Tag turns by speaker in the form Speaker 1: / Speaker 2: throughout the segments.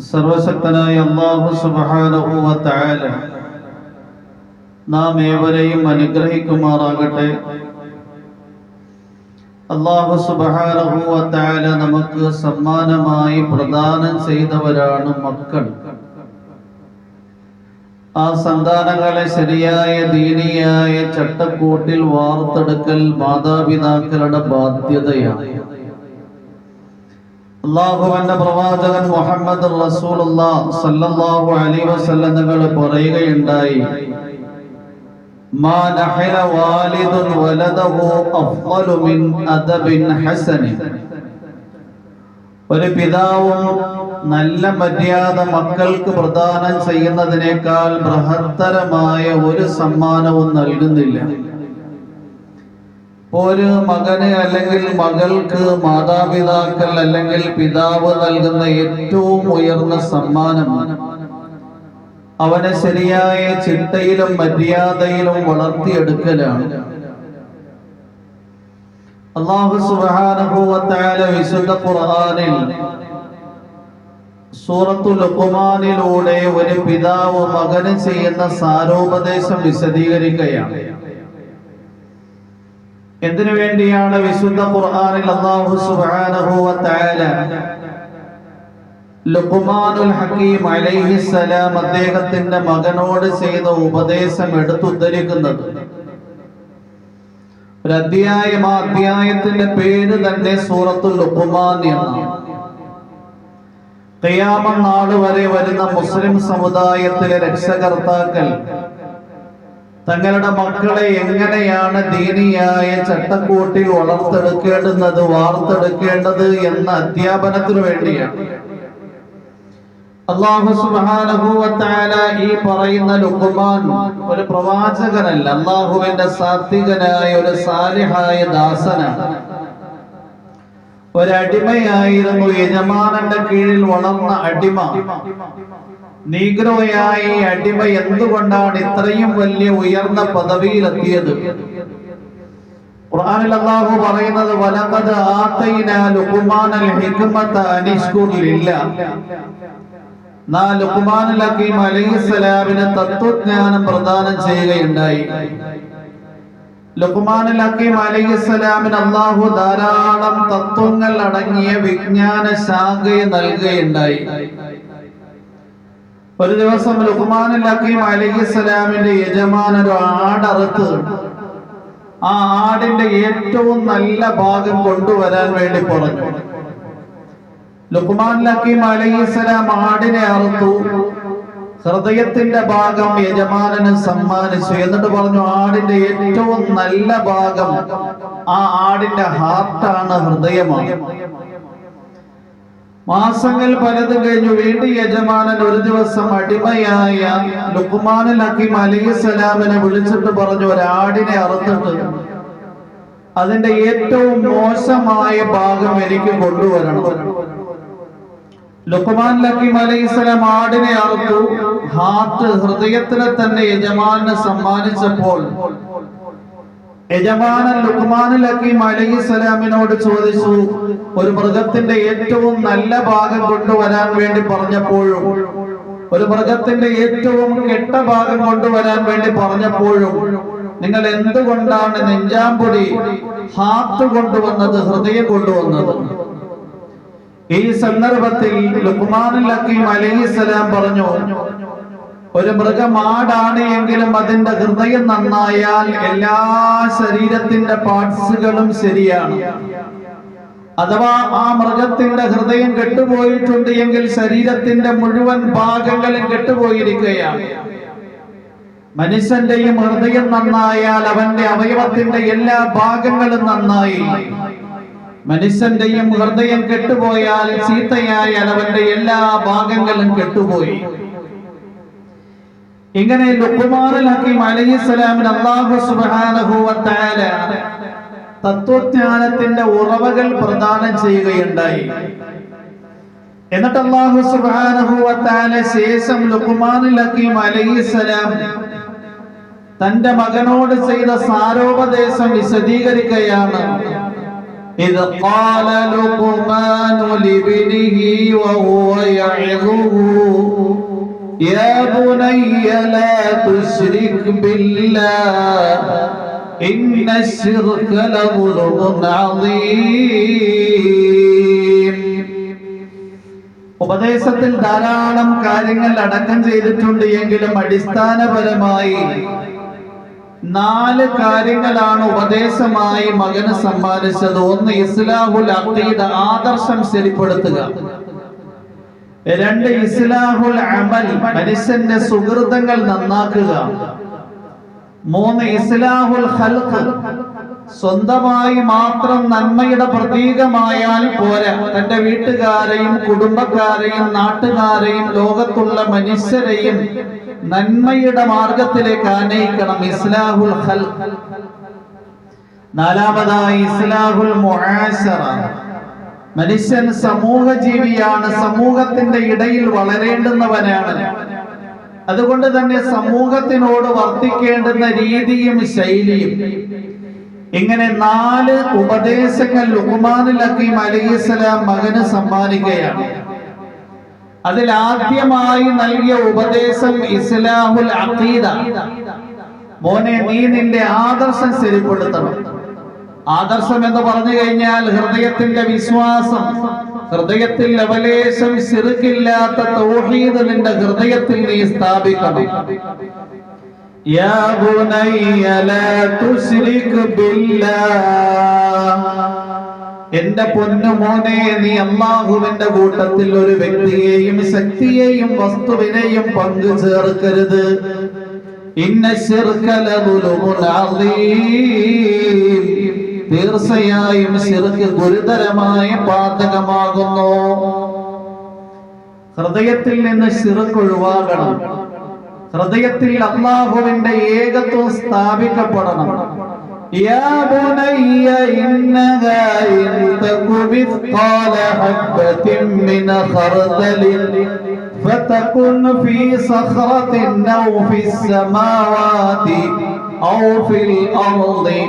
Speaker 1: സർവശക്തനായ അല്ലാഹു സുബ്ഹാനഹു വ തആല നാം ഏവരെയും അനുഗ്രഹിക്കുമാറാകട്ടെ. അല്ലാഹു സുബ്ഹാനഹു വ തആല നമുക്ക് സമ്മാനമായി പ്രദാനം ചെയ്തവരാണ് മക്കൾ. ആ സന്താനങ്ങളെ ശരിയായ ദീനിയായ ചട്ടക്കൂട്ടിൽ വാർത്തെടുക്കൽ മാതാപിതാക്കളുടെ ബാധ്യതയാണ്. അല്ലാഹുവിന്റെ പ്രവാചകൻ മുഹമ്മദ് റസൂലുള്ളാഹി സ്വല്ലല്ലാഹു അലൈഹി വസല്ലം തങ്ങൾ പറയുകയുണ്ടായി, മാ നഹല വാലിദുൻ വലദഹു അഫ്ളലു മിൻ അദബിൻ ഹസൻ. ഒരു പിതാവും നല്ല മര്യാദ മക്കൾക്ക് പ്രദാനം ചെയ്യുന്നതിനേക്കാൾ ബൃഹത്തരമായ ഒരു സമ്മാനവും നൽകുന്നില്ല. ഒരു മകന് അല്ലെങ്കിൽ മകൾക്ക് മാതാപിതാക്കൾ അല്ലെങ്കിൽ പിതാവ് നൽകുന്ന ഏറ്റവും ഉയർന്ന സമ്മാനം അവനെ ശരിയായ ചിട്ടയിലും മര്യാദയിലും വളർത്തിയെടുക്കലാണ്. അല്ലാഹു സുബ്ഹാനഹു വ തആല വിശുദ്ധ ഖുർആനിൽ സൂറത്തുൽ ലുഖ്മാനിലൂടെ ഒരു പിതാവ് മകന് ചെയ്യുന്ന സാരോപദേശം വിശദീകരിക്കുകയാണ്. എന്തിനു വേണ്ടിയാണ് വിശുദ്ധ ഖുർആനിൽ അല്ലാഹു സുബ്ഹാനഹു വ തആല ലുഖ്മാനുൽ ഹകീം അലൈഹിസ്സലാം അദ്ദേഹത്തിന്റെ മകനോട് ചെയ്ത ഉപദേശം എടുത്തുദ്ധരിക്കുന്നത്? ഒരു അധ്യായം, ആ അധ്യായത്തിന്റെ പേര് തന്നെ സൂറത്തുൽ ലുഖ്മാൻ എന്നാണ്. ഖിയാമത്ത് നാൾ വരെ വരുന്ന മുസ്ലിം സമുദായത്തിലെ രക്ഷകർത്താക്കൾ തങ്ങളുടെ മക്കളെ എങ്ങനെയാണ് ദീനിയായ ചട്ടക്കൂട്ടിൽ വളർത്തെടുക്കേണ്ടുന്നത്, വാർത്തെടുക്കേണ്ടത് എന്ന അധ്യാപനത്തിനു വേണ്ടിയാണ്. അല്ലാഹു സുബ്ഹാനഹു വ തആല ഈ പറയുന്ന ലുഖ്മാൻ ഒരു പ്രവാചകനല്ല, അല്ലാഹുവിന്റെ സാത്വികനായ ഒരു സാലിഹായ ദാസനാണ്. ഒരടിമയായിരുന്നു, യജമാനന്റെ കീഴിൽ വളർന്ന അടിമ. നീഗ്രോയായ ഈ അടിമ എന്തുകൊണ്ടാണ് ഇത്രയും വലിയ ഉയർന്ന പദവിയിലെത്തിയത്? ഖുർആനിൽ അല്ലാഹു പറയുന്നത്, വലഖദ് ആതൈനാ ലുഖ്മാനൽ ഹിക്മത അനിഷ്കുർ ലില്ലാഹ്. ലുഖ്മാനുൽ ഹകീം അലൈഹിസ്സലാമിന് തത്വജ്ഞാനം പ്രദാനം ചെയ്യുകയുണ്ടായി. ലുഖ്മാനുൽ ഹകീം അലൈഹിസ്സലാമിന് അല്ലാഹു ധാരാളം തത്വങ്ങൾ അടങ്ങിയ വിജ്ഞാന ശാഖയെ നൽകുകയുണ്ടായി. ഒരു ദിവസം ലുഖ്മാനുൽ ഹകീം അലൈഹിസ്സലാമിന്റെ യജമാനൻ ഒരു ആടറുത്ത് ആ ആടിന്റെ ഏറ്റവും നല്ല ഭാഗം കൊണ്ടുവരാൻ വേണ്ടി പറഞ്ഞു. ലുഖ്മാനുൽ ഹകീം അലൈഹിസ്സലാം ആടിനെ അറുത്തു. ഹൃദയത്തിന്റെ ഭാഗം യജമാനന് സമ്മാനിച്ചു. എന്നിട്ട് പറഞ്ഞു, ആടിന്റെ ഏറ്റവും നല്ല ഭാഗം ആ ആടിന്റെ ഹാർട്ടാണ്, ഹൃദയമാണ്. മാസങ്ങൾ പലതും കഴിഞ്ഞു. വീണ്ടും യജമാനൻ ഒരു ദിവസം അടിമയായ ലുഖ്മാനുൽ ഹകീം അലൈഹിസ്സലാമിനെ വിളിച്ചിട്ട് പറഞ്ഞു, ഒരാടിനെ അറുത്തിട്ട് അതിന്റെ ഏറ്റവും മോശമായ ഭാഗം എനിക്ക് കൊണ്ടുവരണം. ലുഖ്മാനുൽ ഹകീം അലൈഹിസ്സലാം ആടിനെ അറുത്തു. ഹാർട്ട്, ഹൃദയത്തിനെ തന്നെ യജമാനന് സമ്മാനിച്ചപ്പോൾ യജമാനൻ ലുഖ്മാനുൽ ഹകീം അലൈഹിസ്സലാമിനോട് ചോദിച്ചു, ഒരു മൃഗത്തിന്റെ ഏറ്റവും നല്ല ഭാഗം കൊണ്ടുവരാൻ വേണ്ടി പറഞ്ഞപ്പോഴും ഒരു മൃഗത്തിന്റെ ഏറ്റവും കെട്ട ഭാഗം കൊണ്ടുവരാൻ വേണ്ടി പറഞ്ഞപ്പോഴും നിങ്ങൾ എന്തുകൊണ്ടാണ് നെഞ്ചാമ്പൊടി, ഹാർട്ട് കൊണ്ടുവന്നത്, ഹൃദയം കൊണ്ടുവന്നത്? ഈ സന്ദർഭത്തിൽ ലുഖ്മാനുൽ ഹകീം അലൈഹിസ്സലാം പറഞ്ഞു, ഒരു മൃഗം ആടാണ് എങ്കിലും അതിന്റെ ഹൃദയം നന്നായാൽ എല്ലാ ശരീരത്തിന്റെ പാർട്സുകളും ശരിയാണ്. അഥവാ ആ മൃഗത്തിന്റെ ഹൃദയം കെട്ടുപോയിട്ടുണ്ട് എങ്കിൽ ശരീരത്തിന്റെ മുഴുവൻ ഭാഗങ്ങളും കെട്ടുപോയിരിക്കുകയാണ്. മനുഷ്യന്റെയും ഹൃദയം നന്നായാൽ അവന്റെ അവയവത്തിന്റെ എല്ലാ ഭാഗങ്ങളും നന്നായി. മനുഷ്യന്റെയും ഹൃദയം കെട്ടുപോയാൽ, ചീത്തയായാൽ അവന്റെ എല്ലാ ഭാഗങ്ങളും കെട്ടുപോയി. ഇങ്ങനെ ലുഖ്മാനുൽ ഹകീം അലൈഹിസ്സലാമിന് അല്ലാഹു സുബ്ഹാനഹു വ തആല തത്വജ്ഞാനത്തിന്റെ ഉറവകൾ പ്രദാനം ചെയ്യുകയുണ്ടായി. എന്നിട്ട് അല്ലാഹു സുബ്ഹാനഹു വ തആല ശേഷം ലുഖ്മാനുൽ ഹകീം അലൈഹിസ്സലാം തന്റെ മകനോട് ചെയ്ത സാരോപദേശം വിശദീകരിക്കുകയാണ്. إذ قال لقمان لابنه وهو يعظه يا بني لا تشرك بالله إن الشرك لظلم عظيم. ഉപദേശത്തിൽ ധാരാളം കാര്യങ്ങൾ അടക്കം ചെയ്തിട്ടുണ്ട് എങ്കിലും അടിസ്ഥാനപരമായി 4 കാര്യങ്ങളാണ് ഉപദേശമായി മകന് സമ്മാനിച്ചത്. ഒന്ന് ഇസ്ലാഹുൽ അഖീദ, ആദർശം ശരിപ്പെടുത്തുക. 2 ഇസ്ലാഹുൽ അമൽ, മനുഷ്യന്റെ സുഹൃതങ്ങൾ നന്നാക്കുക. 3 ഇസ്ലാഹുൽ ഖൽഖ്, സ്വന്തമായി മാത്രം നന്മയുടെ പ്രതീകമായാൽ പോരാ, തന്റെ വീട്ടുകാരെയും കുടുംബക്കാരെയും നാട്ടുകാരെയും ലോകത്തുള്ള മനുഷ്യരെയും നന്മയുടെ മാർഗത്തിലേക്ക് ആനയിക്കണം. ഇസ്ലാഹുൽ ഖൽഖ്. 4-മതായി ഇസ്ലാഹുൽ മുആശറ, മനുഷ്യൻ സമൂഹ ജീവിയാണ്, സമൂഹത്തിന്റെ ഇടയിൽ വളരേണ്ടുന്നവനാണ്. അതുകൊണ്ട് തന്നെ സമൂഹത്തിനോട് വർത്തിക്കേണ്ടുന്ന രീതിയും ശൈലിയും. ഇങ്ങനെ 4 ഉപദേശങ്ങൾ ലുഖ്മാനുൽ ഹക്കീം അലൈഹിസ്സലാം മകന് സമ്മാനിക്കുകയാണ്. അതിൽ ആദ്യമായി നൽകിയ ഉപദേശം ഇസ്ലാഹുൽ അഖീദ. മോനെ, നീ നിന്റെ ആദർശം ശരിപ്പെടുത്തണം. ആദർശം എന്ന് പറഞ്ഞു കഴിഞ്ഞാൽ ഹൃദയത്തിന്റെ വിശ്വാസം, ഹൃദയത്തിൽ ലവലേശം ശിർക്കില്ലാത്ത തൗഹീദ് നിന്റെ ഹൃദയത്തിൽ നീ സ്ഥാപിക്കണം. യാ ബുനയ്യ ലാ തുശ്രിക് ബില്ലാഹ്, എന്റെ പൊന്നുമോനെ, നീ അല്ലാഹുവിന്റെ കൂട്ടത്തിൽ ഒരു വ്യക്തിയെയും ശക്തിയെയും വസ്തുവിനെയും പങ്കു ചേർക്കരുത്. ഇന്ന ശിർക ലദുലുമുൻ അദീം, തീർച്ചയായും ശിർക്ക് ഗുരുതരമായ പാതകമാകുന്നു. ഹൃദയത്തിൽ നിന്ന് ശിർക്ക് ഒഴിവാകണം. ഹൃദയത്തിൽ അല്ലാഹുവിന്റെ ഏകത്വം സ്ഥാപിക്കപ്പെടണം. യാ ബുനയ്യ ഇന്നഹാ ഇൻ തകു മിസ്ഖാല ഹബ്ബത്തിൻ മിന ഖർദലിൻ ഫതകുൻ ഫീ സഖറത്തിൻ ഔ ഫിസ് സമാവാതി ഔ ഫിൽ അർളി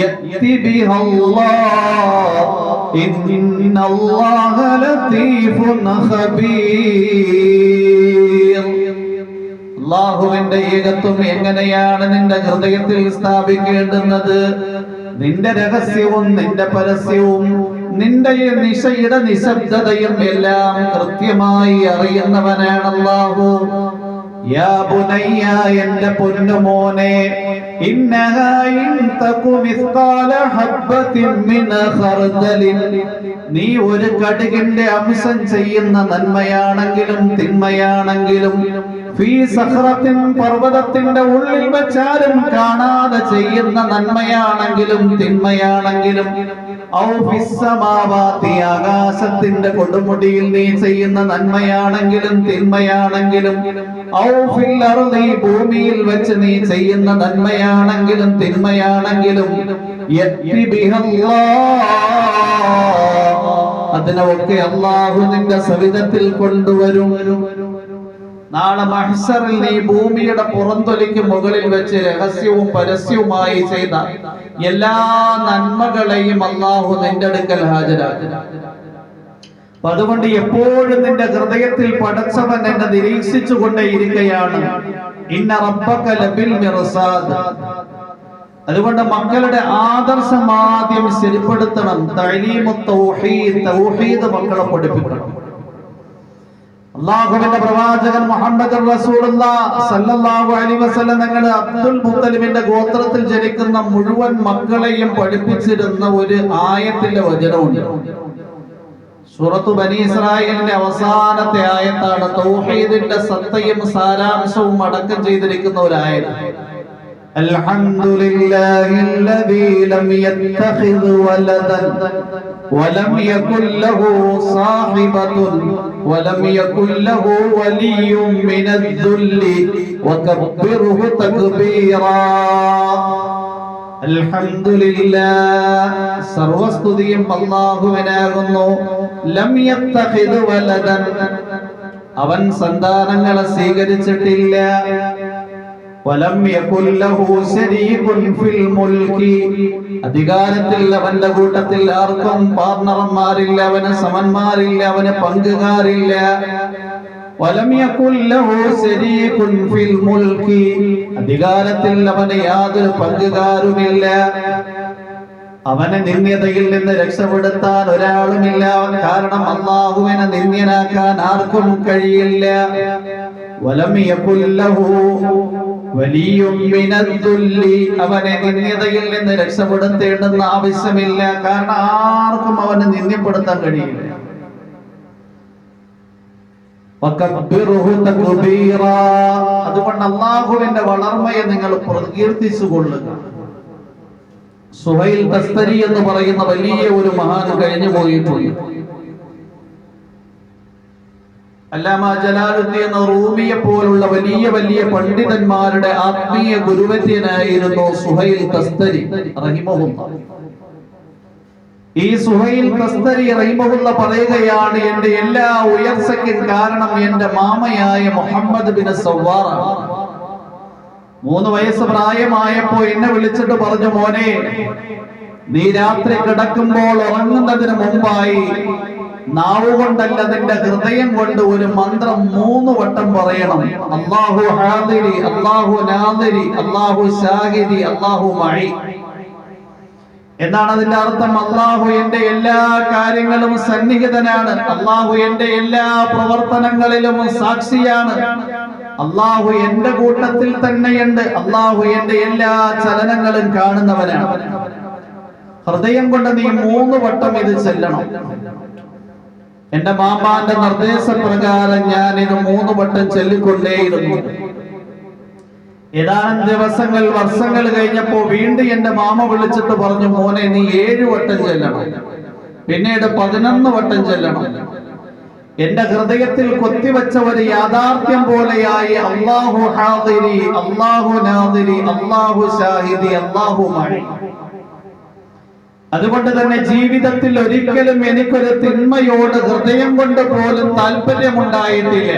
Speaker 1: യഅതി ബിഹാ അല്ലാഹ് ഇന്നല്ലാഹ ലതീഫുൻ ഖബീർ. അല്ലാഹുവിന്റെ ഏകത്വം എങ്ങനെയാണ് നിന്റെ ഹൃദയത്തിൽ സ്ഥാപിക്കേണ്ടുന്നത്? നിന്റെ രഹസ്യവും നിന്റെ പരസ്യവും നിന്റെ നിശയുടെ നിശബ്ദതയും എല്ലാം കൃത്യമായി അറിയുന്നവനാണ് അല്ലാഹു. യാ ബുനയ്യ, എന്റെ പൊന്നുമോനെ, ഇന്നഹാ ഇൻ തകു മിസ്ഖാല ഹബ്ബത്തിൻ മിന ഖർദലിൻ, നീ ഒരു കടുകിന്റെ അംശം ചെയ്യുന്ന നന്മയാണെങ്കിലും തിന്മയാണെങ്കിലും, ഫീ സഖറത്തിൻ, പർവതത്തിന്റെ ഉള്ളിൽ വെച്ചാലും കാണാതെ ചെയ്യുന്ന നന്മയാണെങ്കിലും തിന്മയാണെങ്കിലും, ഔ ഫിസ് സമാവാതി, ആകാശത്തിന്റെ കൊടുമുടിയിൽ നീ ചെയ്യുന്ന നന്മയാണെങ്കിലും തിന്മയാണെങ്കിലും, ഔ ഫിൽ അർളി, ഭൂമിയിൽ വെച്ച് നീ ചെയ്യുന്ന നന്മയാണെങ്കിലും തിന്മയാണെങ്കിലും, യഅതി ബിഹാ അല്ലാഹ്, അതിനൊക്കെ അല്ലാഹു നിന്റെ സവിധത്തിൽ കൊണ്ടുവരും. നാളെ മഹ്ശറിൽ നീ ഭൂമിയുടെ പുറന്തൊലിക്ക് മുകളിൽ വെച്ച് രഹസ്യവും പരസ്യവുമായി ചെയ്ത എല്ലാ നന്മകളെയും അല്ലാഹു നിന്റെ അടുക്കൽ ഹാജരാക്കും. അതുകൊണ്ട് എപ്പോഴും നിന്റെ ഹൃദയത്തിൽ പടച്ചവൻ എന്നെ നിരീക്ഷിച്ചു കൊണ്ടേയിരിക്കുകയാണ്. ഇന്ന റബ്ബക ലബിൽ മിർസാദ്. അതുകൊണ്ട് മക്കളുടെ ആദർശം ആദ്യം ശരിപ്പെടുത്തണം. തഅലീമുത് തൗഹീദ്, തൗഹീദ് മക്കളെ പഠിപ്പിക്കണം. അല്ലാഹുവിന്റെ പ്രവാചകൻ മുഹമ്മദ് റസൂലുള്ളാഹി സ്വല്ലല്ലാഹു അലൈഹി വസല്ലം തങ്ങൾ അബ്ദുൽ മുത്തലിബിന്റെ ഗോത്രത്തിൽ ജനിക്കുന്ന മുഴുവൻ മക്കളെയും പഠിപ്പിച്ചിരുന്ന ഒരു ആയത്തിന്റെ വചനമുണ്ട്. സൂറത്തു ബനി ഇസ്രായേലിന്റെ അവസാനത്തെ ആയത്താണ്. തൗഹീദിന്റെ സത്തയും സാരാംശവും അടക്കം ചെയ്തിരിക്കുന്ന ഒരു ആയത്ത്. അൽഹംദുലില്ലാഹില്ലദീ ലം യത്തഖിദ് വലദൻ വലം യകുൽ ലഹു സാഹിബത്തുൻ വലം യകുൽ ലഹു വലിയ്യുൻ മിനദ്ദുല്ലി വകബ്ബിർഹു തക്ബീറാ. അൽഹംദുലില്ലാഹ്, സർവസ്തുതിയും അല്ലാഹുവിനാകുന്നു. ലം യത്തഖിദ് വലദൻ, അവൻ സന്താനങ്ങളെ സ്വീകരിച്ചിട്ടില്ല. വലം യകുൽ ലഹു ശരീകുൻ ഫിൽ മുൽകി, അധികാരത്തിൽ അവന്റെ കൂട്ടത്തിൽ ആർക്കും പാർട്ണർമാരില്ല, അവന് സമന്മാരില്ല, അവന് പങ്കുകാരില്ല. വലം യകുൽ ലഹു ശരീകുൻ ഫിൽ മുൽകി, അധികാരത്തിൽ അവന് യാതൊരു പങ്കുകാരുമില്ല. അവനെ നിന്ദ്യതയിൽ നിന്ന് രക്ഷപ്പെടുത്താൻ ഒരാളുമില്ല. കാരണം അല്ലാഹുവിനെ നിന്ദ്യനാക്കാൻ ആർക്കും കഴിയില്ല. വലം യകുൽ ലഹു വലിയ്യും മിനദ്ദുല്ലി, അവനെ നിന്ദ്യതയിൽ നിന്ന് രക്ഷപ്പെടുത്തേണ്ടെന്ന് ആവശ്യമില്ല. കാരണം ആർക്കും അവനെ നിന്ദ്യപ്പെടുത്താൻ കഴിയില്ല. വകബ്ബിർഹു തക്ബീറാ, അതുകൊണ്ട് അല്ലാഹുവിന്റെ വളർമയെ നിങ്ങൾ പ്രകീർത്തിച്ചുകൊള്ളുക. സുഹൈൽ തസ്തരി എന്ന് പറയുന്ന വലിയ ഒരു മഹാൻ കഴിഞ്ഞു പോയിട്ടുണ്ട്. അല്ലാമ ജലാലുദ്ദീൻ റൂമിയെ പോലുള്ള വലിയ വലിയ പണ്ഡിതന്മാരുടെ ആത്മീയ ഗുരുവര്യനായിരുന്നു സുഹൈൽ തസ്തരി റഹിമഹുല്ലാഹ്. ഈ സുഹൈൽ തസ്തരി റഹിമഹുല്ലാഹ് പറയുകയാണ്, എന്റെ എല്ലാ ഉയർച്ചയ്ക്കും കാരണം എന്റെ മാമയായ മുഹമ്മദ് ബിൻ സവ്വാറാണ്. 3 വയസ്സ് പ്രായമായപ്പോ എന്നെ വിളിച്ചിട്ട് പറഞ്ഞു, മോനെ, നീ രാത്രി കിടക്കുമ്പോൾ ഉറങ്ങുന്നതിന് മുമ്പായി നാവുകൊണ്ടല്ല നിന്റെ ഹൃദയം കൊണ്ട് ഒരു മന്ത്രം 3 വട്ടം പറയണം. അല്ലാഹു ഹാദിരി, അല്ലാഹു നാദിരി, അല്ലാഹു ഷാഹിദി, അല്ലാഹു മഈ എന്നാണ് അതിന്റെ അർത്ഥം. അല്ലാഹു എന്റെ എല്ലാ കാര്യങ്ങളും സന്നിഹിതനാണ്, അല്ലാഹു എന്റെ എല്ലാ പ്രവർത്തനങ്ങളിലും സാക്ഷിയാണ്, അല്ലാഹു എന്റെ കൂട്ടത്തിൽ തന്നെയുണ്ട്, അല്ലാഹു എന്റെ എല്ലാ ചലനങ്ങളും കാണുന്നവനാണ്. ഹൃദയം കൊണ്ട് നീ 3 വട്ടം ഇത് ചെല്ലണം. എന്റെ മാമാന്റെ നിർദ്ദേശപ്രകാരം ഞാൻ ഇത് 3 വട്ടം ചൊല്ലിക്കൊണ്ടേയിരുന്നു. ഏതാനും ദിവസങ്ങൾ, വർഷങ്ങൾ കഴിഞ്ഞപ്പോ വീണ്ടും എന്റെ മാമ വിളിച്ചിട്ട് പറഞ്ഞു, മോനെ, നീ 7 വട്ടം ചെല്ലണം, പിന്നീട് 11 വട്ടം ചെല്ലണം. എന്റെ ഹൃദയത്തിൽ കൊത്തിവെച്ച ഒരു യാഥാർത്ഥ്യം പോലെയായി അല്ലാഹു ഹാദിരി, അല്ലാഹു നാദിരി, അല്ലാഹു ഷാഹിദി, അല്ലാഹു മഈ. അതുകൊണ്ട് തന്നെ ജീവിതത്തിൽ ഒരിക്കലും എനിക്കൊരു തിന്മയോട് ഹൃദയം കൊണ്ട് പോലും താല്പര്യമുണ്ടായിട്ടില്ല.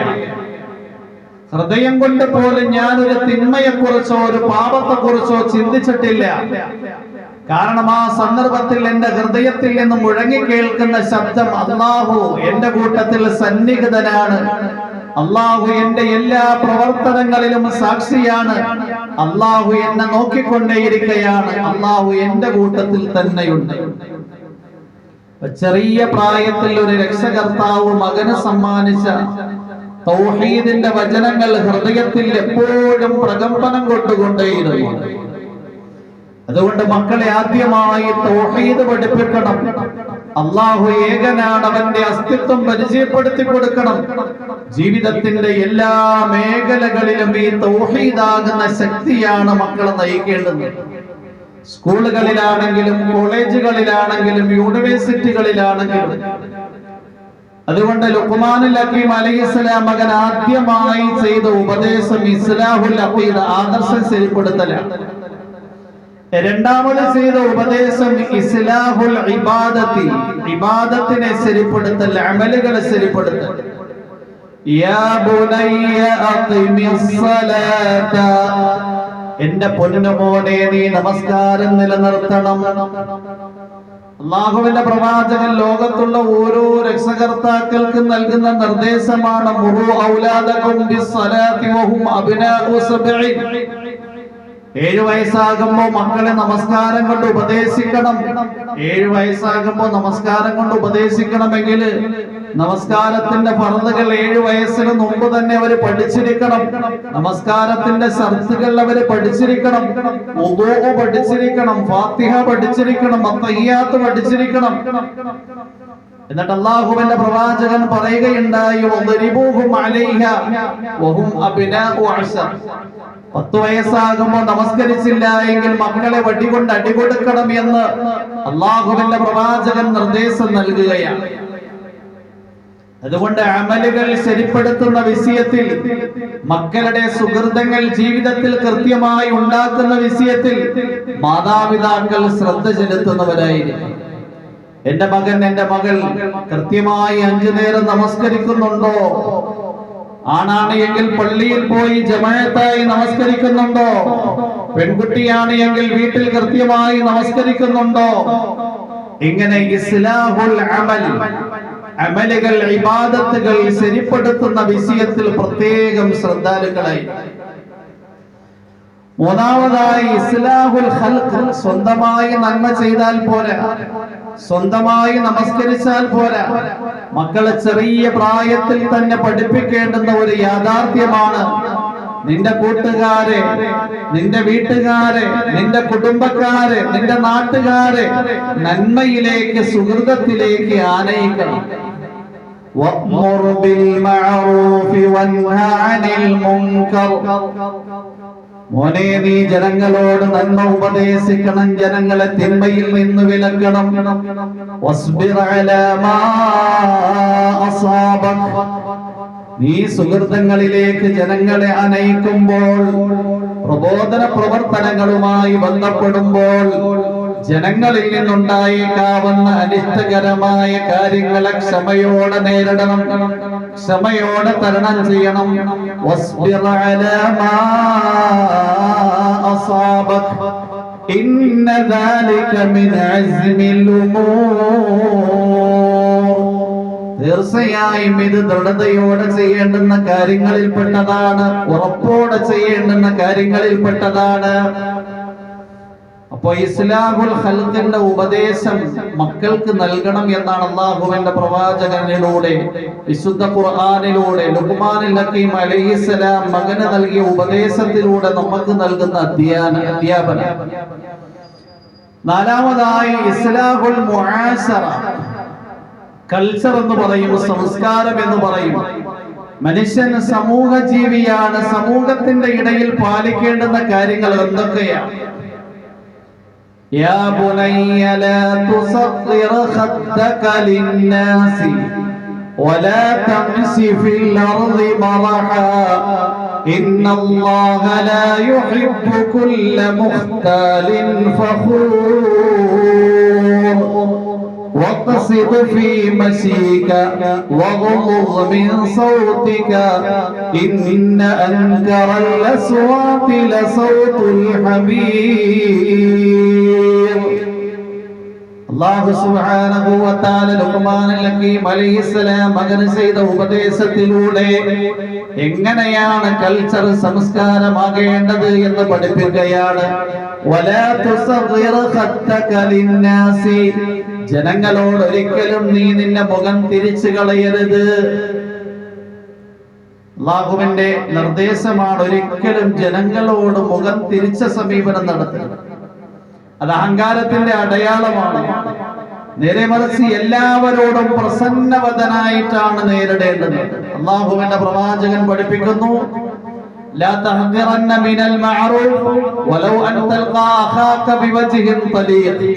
Speaker 1: ഹൃദയം കൊണ്ട് പോലും ഞാൻ ഒരു തിന്മയെക്കുറിച്ചോ ഒരു പാപത്തെക്കുറിച്ചോ ചിന്തിച്ചിട്ടില്ല. കാരണം ആ സന്ദർഭത്തിൽ എന്റെ ഹൃദയത്തിൽ നിന്ന് മുഴങ്ങി കേൾക്കുന്ന ശബ്ദം, അല്ലാഹു എന്റെ കൂട്ടത്തിൽ സന്നിഹിതനാണ്, അല്ലാഹു എന്റെ എല്ലാ പ്രവർത്തനങ്ങളിലും സാക്ഷിയാണ്, അല്ലാഹു എന്നെ നോക്കിക്കൊണ്ടേയിരിക്കുകയാണ്, അല്ലാഹു എന്റെ കൂട്ടത്തിൽ തന്നെയുണ്ട്. ചെറിയ പ്രായത്തിൽ ഒരു രക്ഷകർത്താവ് മകന് സമ്മാനിച്ച തൗഹീദിന്റെ വചനങ്ങൾ ഹൃദയത്തിൽ എപ്പോഴും പ്രകമ്പനം കൊണ്ടുകൊണ്ടേയിരുന്നു. അതുകൊണ്ട് മക്കളെ ആദ്യമായി തൗഹീദ് പഠിപ്പിക്കണം. അല്ലാഹു ഏകനാണ്, അവന്റെ അസ്തിത്വം പരിചയപ്പെടുത്തി കൊടുക്കണം. ജീവിതത്തിന്റെ എല്ലാ മേഖലകളിലും ഈ തൗഹീദാകുന്ന ശക്തിയാണ് മക്കളെ നയിക്കേണ്ടത്. സ്കൂളുകളിലാണെങ്കിലും കോളേജുകളിലാണെങ്കിലും യൂണിവേഴ്സിറ്റികളിലാണെങ്കിലും. അതുകൊണ്ട് ലുഖ്മാനുൽ ഹകീം അലൈഹിസ്സലാം മകൻ ആദ്യമായി ചെയ്ത ഉപദേശം ഇസ്ലാഹുൽ അഖീദ, ആദർശം ശരിപ്പെടുത്തലാണ്. രണ്ടാമത് ചെയ്ത ഉപദേശം ഇസ്ലാഹുൽ ഇബാദത്തി, ഇബാദത്തിനെ ശരിപ്പെടുത്തൽ, അമലുകളെ ശരിപ്പെടുത്തൽ. യാ ബുനയ്യ അഖിമിസ് സ്വലാത, എന്റെ പൊന്നുമോനെ, നീ നമസ്കാരം നിലനിർത്തണം. അല്ലാഹുവിന്റെ പ്രവാചകൻ ലോകത്തുള്ള ഓരോ രക്ഷകർത്താക്കൾക്കും നൽകുന്ന നിർദ്ദേശമാണ്, മുറു ഔലാദകും ബിസ്സലാത്തി വഹും അബ്നാഉ സബ്ഇൻ. 7 വയസ്സാകുമ്പോ മക്കളെ നമസ്കാരം കൊണ്ട് ഉപദേശിക്കണം. 7 വയസ്സാകുമ്പോ നമസ്കാരം കൊണ്ട് ഉപദേശിക്കണമെങ്കിൽ നമസ്കാരത്തിന്റെ ഫർളുകൾ 7 വയസ്സിന് മുമ്പ് തന്നെ അവർ പഠിച്ചിരിക്കണം. നമസ്കാരത്തിന്റെ ശർത്തുകൾ അവർ പഠിച്ചിരിക്കണം. വുദൂ പഠിച്ചിരിക്കണം, ഫാത്തിഹ പഠിച്ചിരിക്കണം, അത്തഹിയ്യാത്ത് പഠിച്ചിരിക്കണം. എന്നിട്ട് അല്ലാഹുവിന്റെ പ്രവാചകൻ പറയുകയുണ്ടായി, വദരിബൂഹും അലൈഹാ വഹും അബ്നാഉ 10. 10 വയസ്സാകുമ്പോൾ നമസ്കരിച്ചില്ല എങ്കിൽ മക്കളെ വടികൊണ്ട് അടികൊടുക്കണം എന്ന് അല്ലാഹുവിന്റെ പ്രവാചകൻ നിർദ്ദേശം നൽകുകയാണ്. അതുകൊണ്ട് അമലുകൾ ശരിപ്പെടുത്തുന്ന വിഷയത്തിൽ, മക്കളുടെ സുഹൃതങ്ങൾ ജീവിതത്തിൽ കൃത്യമായി ഉണ്ടാക്കുന്ന വിഷയത്തിൽ മാതാപിതാക്കൾ ശ്രദ്ധ ചെലുത്തുന്നവരായിരിക്കും. എന്റെ മകൻ, എന്റെ മകൾ കൃത്യമായി 5 നേരം നമസ്കരിക്കുന്നുണ്ടോ? ആണാണ് എങ്കിൽ പള്ളിയിൽ പോയി ജമാഅത്തായി നമസ്കരിക്കുന്നുണ്ടോ? പെൺകുട്ടിയാണ് എങ്കിൽ വീട്ടിൽ കൃത്യമായി നമസ്കരിക്കുന്നുണ്ടോ? ഇങ്ങനെ ഇസ്ലാഹുൽ അമൽ, അമലുകൾ, ഇബാദത്തുകൾ ശരിപ്പെടുത്തുന്ന വിഷയത്തിൽ പ്രത്യേകം ശ്രദ്ധാലുക്കളായി. മൂന്നാമതായി ഇസ്ലാഹുൽ ഖൽഖ്, സ്വന്തമായി നന്മ ചെയ്താൽ പോരാ, സ്വന്തമായി നമസ്കരിച്ചാൽ പോരാ, മക്കളെ ചെറിയ പ്രായത്തിൽ തന്നെ പഠിപ്പിക്കേണ്ടുന്ന ഒരു യാഥാർത്ഥ്യമാണ്. നിന്റെ കൂട്ടുകാരെ, നിന്റെ വീട്ടുകാരെ, നിന്റെ കുടുംബക്കാരെ, നിന്റെ നാട്ടുകാരെ നന്മയിലേക്ക്, സുഹൃതത്തിലേക്ക് ആനയിക്കണം. വഅ്മുർ ബിൽ മഅറൂഫി വൻഹ അനിൽ മുൻകർ. മോനെ, നീ ജനങ്ങളോട് നന്മ ഉപദേശിക്കണം, ജനങ്ങളെ തിന്മയിൽ നിന്ന് വിലക്കണം. വസ്ബിർ അലാ മാ അസാബക. നീ സുഹൃത്തുക്കളിലേക്ക് ജനങ്ങളെ അനയിക്കുമ്പോൾ, പ്രബോധന പ്രവർത്തനങ്ങളുമായി ബന്ധപ്പെടുമ്പോൾ ജനങ്ങളിൽ നിന്നുണ്ടായേക്കാവുന്ന അനിഷ്ടകരമായ കാര്യങ്ങളെ ക്ഷമയോടെ നേരിടണം, ക്ഷമയോടെ തരണം ചെയ്യണം. വസ്ബിർ അലാ മാ അസാബക ഇന്ന ദാലിക മിൻ അസ്മിൽ ഉമൂർ. തീർച്ചയായും ഇത് ദൃഢതയോടെ ചെയ്യേണ്ടുന്ന കാര്യങ്ങളിൽപ്പെട്ടതാണ്, ഉറപ്പോടെ ചെയ്യേണ്ടുന്ന കാര്യങ്ങളിൽപ്പെട്ടതാണ്. അപ്പൊ ഇസ്ലാഹുൽ ഖൽഖിന്റെ ഉപദേശം മക്കൾക്ക് നൽകണം എന്നാണ് അല്ലാഹുവിന്റെ പ്രവാചകനിലൂടെ, വിശുദ്ധ ഖുർആനിലൂടെ ലുഖ്മാനുൽ ഹകീം അലൈഹിസ്സലാം മകന് നൽകിയ ഉപദേശത്തിലൂടെ നമുക്ക് നൽകുന്ന അധ്യാപനം. നാലാമതായി ഇസ്ലാഹുൽ മുആശറ, കൾച്ചർ എന്ന് പറയും, സംസ്കാരം എന്ന് പറയും. മനുഷ്യൻ സമൂഹ ജീവിയാണ്. സമൂഹത്തിന്റെ ഇടയിൽ പാലിക്കേണ്ടുന്ന കാര്യങ്ങൾ എന്തൊക്കെയാണ്? യാ ബുനയ്യ ലാ തുസഗ്ഗിർ ഖദ്ദക ലിന്നാസി വലാ തംശി ഫിൽ അർളി മറഹാ ഇന്നല്ലാഹ ലാ യുഹിബ്ബു കുല്ല മുഖ്താലിൻ ഫഖൂർ. واقصد في مشيك واغضض من صوتك إن أنكر الأصوات لصوت الحمير. അല്ലാഹു സുബ്ഹാനഹു വ തആല ലുഖ്മാനുൽ ഹകീം അലൈഹിസ്സലാം മകന് ചെയ്ത ഉപദേശത്തിലൂടെ എങ്ങനെയാണ് കൾച്ചർ, സംസ്കാരമാകേണ്ടത് എന്ന് പഠിപ്പിക്കുകയാണ്. വലാ തുസഗ്ഗിർ ഖദ്ദക ലിന്നാസി, ജനങ്ങളോട് ഒരിക്കലും നീ നിന്റെ മുഖം തിരിച്ചു കളയരുത്. അല്ലാഹുവിന്റെ നിർദ്ദേശമാണ്, ഒരിക്കലും ജനങ്ങളോട് മുഖം തിരിച്ച സമീപനം നടത്തരുത്. അത് അഹങ്കാരത്തിന്റെ അടയാളമാണ്. നേരെ മറിച്ച് എല്ലാവരോടും പ്രസന്നവദനായിട്ടാണ് നേരിടേണ്ടത്. അല്ലാഹുവിന്റെ പ്രവാചകൻ പഠിപ്പിക്കുന്നു, ലാ തഹ്ദിറന്ന മിനൽ മഅറൂഫ് വലൗ അൻ തൽഖാ അഖാക ബിവജ്ഹിൻ തലീഖ്.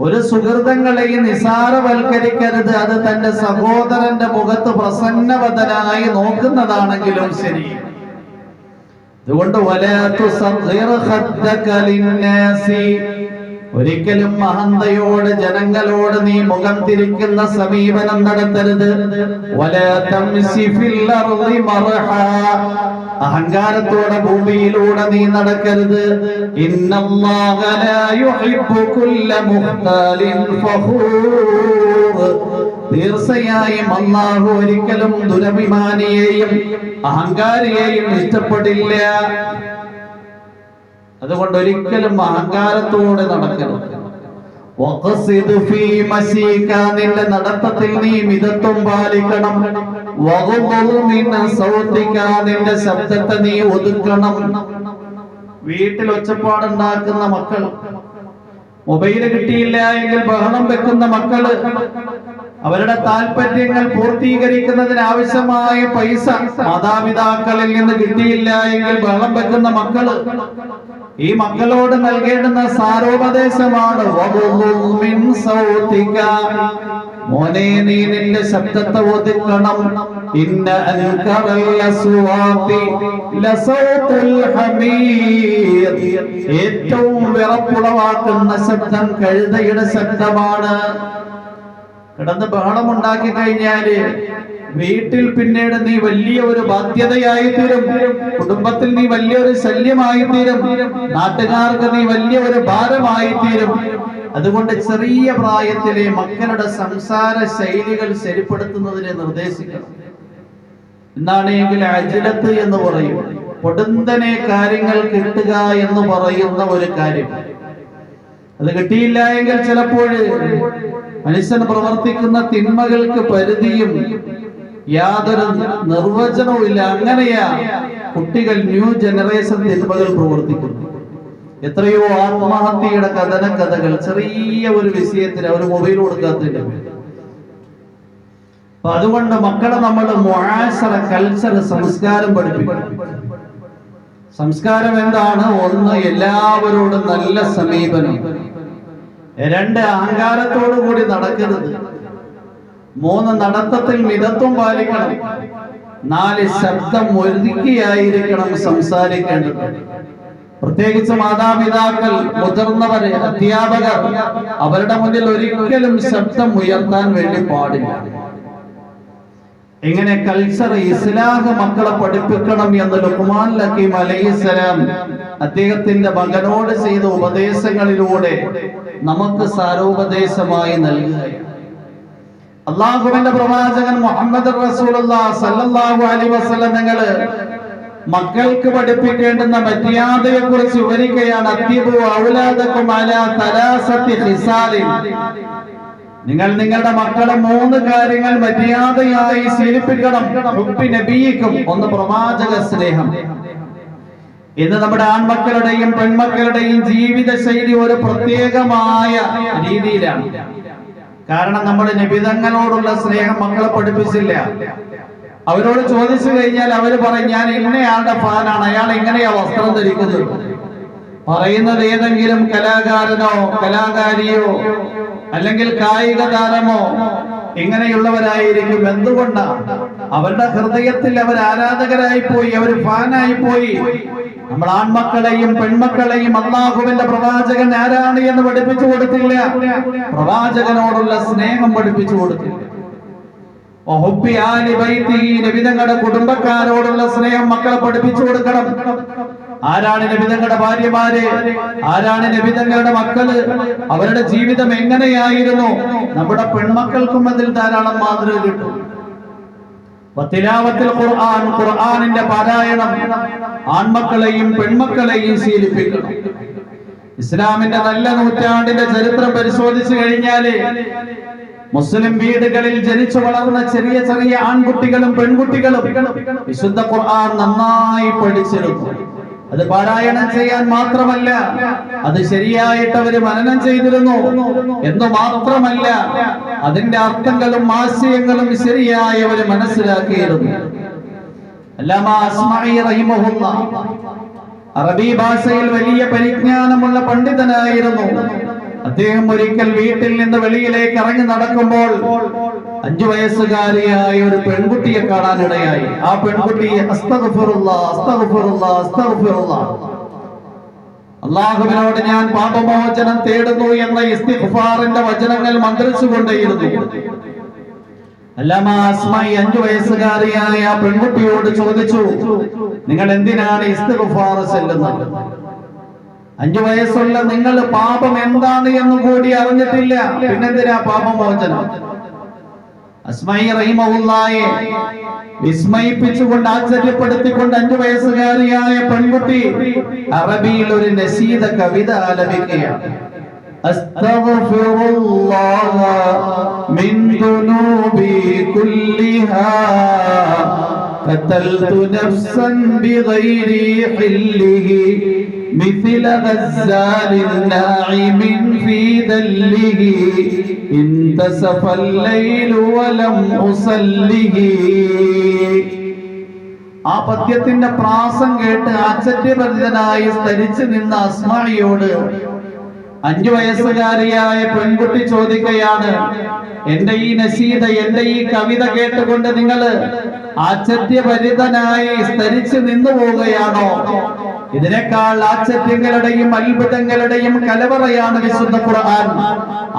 Speaker 1: ഒരു സുഹൃതങ്ങളെയും നിസാരവൽക്കരിക്കരുത്. അത് തന്റെ സഹോദരന്റെ മുഖത്ത് പ്രസന്നവദനായി നോക്കുന്നതാണെങ്കിലും ശരി. അതുകൊണ്ട് വലാ തുസഗ്ഗിർ ഖദ്ദക ലിന്നാസി, ഒരിക്കലും അഹന്തയോട് ജനങ്ങളോട് നീ മുഖം തിരിക്കുന്ന സമീപനം നടത്തരുത്. വലാ തംശി ഫിൽ അർളി മർഹാ, അഹങ്കാരത്തോടെ ഭൂമിയിലൂടെ നീ നടക്കരുത്. ഇന്നല്ലാഹ ലാ യുഹിബ്ബു കുല്ല മുഖ്താലിൻ ഫഖൂർ, തീർച്ചയായും അല്ലാഹു ഒരിക്കലും ദുരഭിമാനിയെയും അഹങ്കാരിയെയും ഇഷ്ടപ്പെടില്ല. അതുകൊണ്ട് ഒരിക്കലും അഹങ്കാരത്തോടെ നടക്കരുത്. വഖസിദ് ഫീ മശീക, നിന്റെ നടത്തത്തിൽ നീ മിതത്വം പാലിക്കണം. വഗ്ദുദ് മിൻ സൗതിക, നിന്റെ ശബ്ദത്തെ നീ ഒതുക്കണം. വീട്ടിൽ ഒച്ചപ്പാടുണ്ടാക്കുന്ന മക്കൾ, മൊബൈൽ കിട്ടിയില്ല എങ്കിൽ ബഹളം വെക്കുന്ന മക്കള്, അവരുടെ താല്പര്യങ്ങൾ പൂർത്തീകരിക്കുന്നതിന് ആവശ്യമായ പൈസ മാതാപിതാക്കളിൽ നിന്ന് കിട്ടിയില്ല എങ്കിൽ ബഹളം വെക്കുന്ന മക്കള്, ഈ മക്കളോട് നൽകേണ്ടുന്ന സാരോപദേശമാണ് മോനെ, നീ നിന്റെ ശബ്ദത്തെ ഒതുക്കണം. ഇന്ന അൻകറൽ അസ്വാതി ലസൗതുൽ ഹമീർ, ഏറ്റവും വിറപ്പുളവാക്കുന്ന ശബ്ദം കഴുതയുടെ ശബ്ദമാണ്. കിടന്ന് ബഹളമുണ്ടാക്കി കഴിഞ്ഞാല് വീട്ടിൽ പിന്നീട് നീ വലിയ ഒരു ബാധ്യതയായി തീരും, കുടുംബത്തിൽ നീ വലിയൊരു ശല്യമായി തീരും, നാട്ടുകാർക്ക് നീ വലിയ ഒരു ഭാരമായി തീരും. അതുകൊണ്ട് ചെറിയ പ്രായത്തിലെ മക്കളുടെ സംസാര ശൈലികൾ ശരിപ്പെടുത്തുന്നതിനെ നിർദ്ദേശിക്കണം. എന്നാണെങ്കിൽ അജ്ലത്ത് എന്ന് പറയും, പൊടുന്നനെ കാര്യങ്ങൾ കിട്ടുക എന്ന് പറയുന്ന ഒരു കാര്യം. അത് കിട്ടിയില്ല എങ്കിൽ ചിലപ്പോൾ മനുഷ്യൻ പ്രവർത്തിക്കുന്ന തിന്മകൾക്ക് പരിധിയും യാതൊരു നിർവചനവും ഇല്ല. അങ്ങനെയാ കുട്ടികൾ ന്യൂ ജനറേഷൻ തിന്മകൾ പ്രവർത്തിക്കുന്നു. എത്രയോ ആത്മഹത്യയുടെ കഥകൾ ചെറിയ ഒരു വിഷയത്തിന് അവർ മൊബൈൽ കൊടുക്കാത്തതിന്റെ പേര്. അപ്പൊ അതുകൊണ്ട് മക്കളെ നമ്മൾ മുആശറ, കൾച്ചർ, സംസ്കാരം പഠിപ്പിക്കണം. സംസ്കാരം എന്താണ്? ഒന്ന്, എല്ലാവരോടും നല്ല സമീപനം. രണ്ട്, അഹങ്കാരത്തോടു കൂടി നടക്കരുത്. മൂന്ന്, നടത്തത്തിൽ മിതത്വം പാലിക്കണം. നാല്, ശബ്ദം ഒതുക്കിയായിരിക്കണം സംസാരിക്കേണ്ടത്. പ്രത്യേകിച്ച് മാതാപിതാക്കൾ, മുതിർന്നവര്, അധ്യാപകർ അവരുടെ മുന്നിൽ ഒരിക്കലും ശബ്ദം ഉയർത്താൻ വേണ്ടി പാടില്ല. ഇങ്ങനെ കൾച്ചർ, ഇസ്ലാഹ് മക്കളെ പഠിപ്പിക്കണം എന്ന് ലുഖ്മാൻ ഹക്കീം അലൈഹിസ്സലാം അദ്ദേഹത്തിന്റെ മകനോട് ചെയ്ത ഉപദേശങ്ങളിലൂടെ നമുക്ക് സാരോപദേശമായി നൽകുകയാണ്. അള്ളാഹുവിന്റെ പ്രവാചകൻ മുഹമ്മദ് റസൂലുള്ളാഹി സ്വല്ലല്ലാഹു അലൈഹി വസല്ലം നിങ്ങള് മക്കൾക്ക് പഠിപ്പിക്കേണ്ടുന്ന മര്യാദയെ കുറിച്ച് വിവരിക്കുകയാണ്. അദ്ദിബു ഔലാദകും അലാ തലാസത്തി ഖിസാലിൻ. നിങ്ങൾ നിങ്ങളുടെ മക്കളെ 3 കാര്യങ്ങൾ മര്യാദയായി ശീലിപ്പിക്കണം. ഹുബ്ബി നബിയിക്കും, ഒന്ന് പ്രവാചക സ്നേഹം. ഇന്ന് നമ്മുടെ ആൺമക്കളുടെയും പെൺമക്കളുടെയും ജീവിത ശൈലി ഒരു പ്രത്യേകമായ രീതിയിലാണ്. കാരണം നമ്മുടെ നബിതങ്ങളോടുള്ള സ്നേഹം മക്കളെ പഠിപ്പിച്ചില്ല. അവരോട് ചോദിച്ചു കഴിഞ്ഞാൽ അവര് പറയും, ഞാൻ ഇന്നയാളുടെ ഫാനാണ്, അയാൾ എങ്ങനെയാ വസ്ത്രം ധരിക്കുന്നത്. പറയുന്നത് ഏതെങ്കിലും കലാകാരനോ കലാകാരിയോ അല്ലെങ്കിൽ കായിക താരമോ ഇങ്ങനെയുള്ളവരായിരിക്കും. എന്തുകൊണ്ടാണ്? അവരുടെ ഹൃദയത്തിൽ അവർ ആരാധകരായി പോയി, അവർ ഫാനായി പോയി. നമ്മൾ ആൺമക്കളെയും പെൺമക്കളെയും അല്ലാഹുവിന്റെ പ്രവാചകൻ ആരാണ് എന്ന് പഠിപ്പിച്ചു കൊടുത്തില്ല. പ്രവാചകനോടുള്ള സ്നേഹം പഠിപ്പിച്ചു കൊടുത്തില്ല. നബിതങ്ങളുടെ കുടുംബക്കാരോടുള്ള സ്നേഹം മക്കളെ പഠിപ്പിച്ചു കൊടുക്കണം. ആരാണ് നബിതങ്ങളുടെ ഭാര്യമാര്, ആരാണ് നബിതങ്ങളുടെ മക്കള്, അവരുടെ ജീവിതം എങ്ങനെയായിരുന്നു. നമ്മുടെ പെൺമക്കൾക്കും അതിൽ ധാരാളം മാതൃക കിട്ടും. തിലാവത്തുൽ ഖുർആൻ, ഖുർആനിന്റെ പാരായണം ആൺമക്കളെയും പെൺമക്കളെയും ശീലിപ്പിക്കണം. ഇസ്ലാമിന്റെ നല്ല നൂറ്റാണ്ടിന്റെ ചരിത്രം പരിശോധിച്ചു കഴിഞ്ഞാല് മുസ്ലിം വീടുകളിൽ ജനിച്ചു വളർന്ന ചെറിയ ചെറിയ ആൺകുട്ടികളും പെൺകുട്ടികളും വിശുദ്ധ ഖുർആൻ നന്നായി പഠിച്ചിരുന്നു. അത് പാരായണം ചെയ്യാൻ മാത്രമല്ല, അത് ശരിയായിട്ട് അവര് മനനം ചെയ്തിരുന്നു എന്ന് മാത്രമല്ല, അതിന്റെ അർത്ഥങ്ങളും ആശയങ്ങളും ശരിയായി അവര് മനസ്സിലാക്കിയിരുന്നു. അല്ലാമ അസ്മഈ റഹിമഹുല്ലാഹ് അറബി ഭാഷയിൽ വലിയ പരിജ്ഞാനമുള്ള പണ്ഡിതനായിരുന്നു. അദ്ദേഹം ഒരിക്കൽ വീട്ടിൽ നിന്ന് വെളിയിലേക്ക് ഇറങ്ങി നടക്കുമ്പോൾ 5 വയസ്സുകാരിയായ ഒരു പെൺകുട്ടിയെ കാണാനിടയായി. ആ പെൺകുട്ടിയെ അസ്തഗ്ഫിറുല്ലാഹ് അസ്തഗ്ഫിറുല്ലാഹ് അസ്തഗ്ഫിറുല്ലാഹ്, അല്ലാഹുവിനോട് ഞാൻ പാപമോചനം തേടുന്നു എന്ന ഇസ്തിഗ്ഫാറിന്റെ വചനങ്ങൾ മന്ത്രിച്ചുകൊണ്ടേയിരുന്നു. അല്ലാമ അസ്മഈ 5 വയസ്സുകാരിയായ ആ പെൺകുട്ടിയോട് ചോദിച്ചു, നിങ്ങൾ എന്തിനാണ് ഇസ്തിഗ്ഫാർ ചൊല്ലുന്നത്? 5 വയസ്സുള്ള നിങ്ങൾ പാപം എന്താണ് എന്ന് കൂടി അറിഞ്ഞിട്ടില്ല, പിന്നെന്തിനാ പാപമോചനം? അസ്മഈ റഹിമഹുല്ലാഹയെ വിസ്മയിപ്പിച്ചുകൊണ്ട്, ആശ്ചര്യപ്പെടുത്തിക്കൊണ്ട് 5 വയസ്സുകാരിയായ പെൺകുട്ടി അറബിയിൽ ഒരു നസീദ കവിത ആലപിക്കുകയാണ്. അസ്തഗ്ഫിറുല്ലാഹ മിൻ ദുനൂബി കുല്ലിഹാ ഖതൽതു നഫ്സൻ ബിഗൈരി ഹില്ലിഹി مثل غزال ناعم في ذله انتصف الليل ولم أصله. ആ പദ്യത്തിന്റെ പ്രാസം കേട്ട് ആശ്ചര്യഭരിതനായി സ്തരിച്ചു നിന്ന അസ്മഈയോട് 5 വയസ്സുകാരിയായ പെൺകുട്ടി ചോദിക്കുകയാണ്, എന്റെ ഈ നസീദ, എന്റെ ഈ കവിത കേട്ടുകൊണ്ട് നിങ്ങൾ ആശ്ചര്യഭരിതനായി സ്തരിച്ചു നിന്നു പോവുകയാണോ? ഇതിനേക്കാൾ ആശ്ചര്യങ്ങളുടെയും അത്ഭുതങ്ങളുടെയും കലവറയാണ് വിശുദ്ധ ഖുർആൻ.